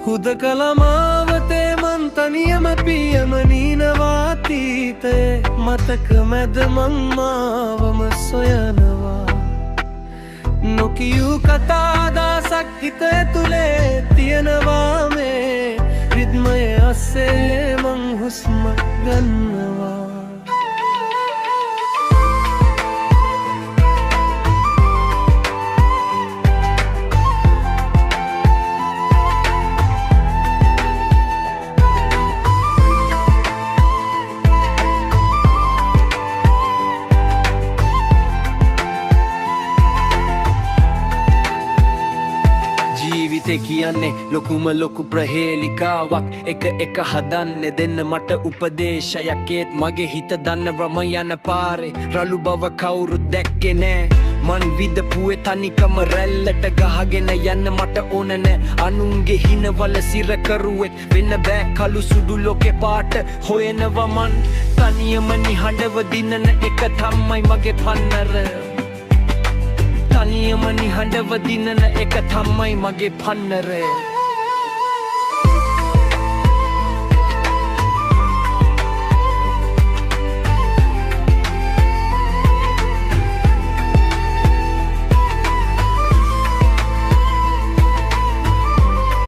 හුදකලමාවතේ මන් තනියම පියම නීනවාතීතේ මතක මැද මං මාවම සොයනවා නොකියූ කතාදාසක් හිත ඇතුලේ තියෙනවා මේ රිද්මය අස්සේ මං හුස්ම ගන්නවා ජීවිතේ කියන්නේ ලොකුම ලොකු ප්‍රහේලිකාවක් එක හදන්න දෙන්න මට උපදේශයක් ඒත් මගේ හිත දන්නවම යන පාරේ රළු බව කවුරුත් දැක්කේ නෑ මන් විදපුවේ තනිකම රැල්ලට ගහගෙන යන්න මට ඕන නෑ අනුන්ගේ හිනවල සිරකරුවෙක් වෙන්න බෑ කළු සුදු ලෝකේ පාට හොයනවා මන් තනියම නිහඬව දිනන එක තමයි මගේ පන්නර තනියම නිහඬව දිනන එක තමයි මගේ පන්නරේ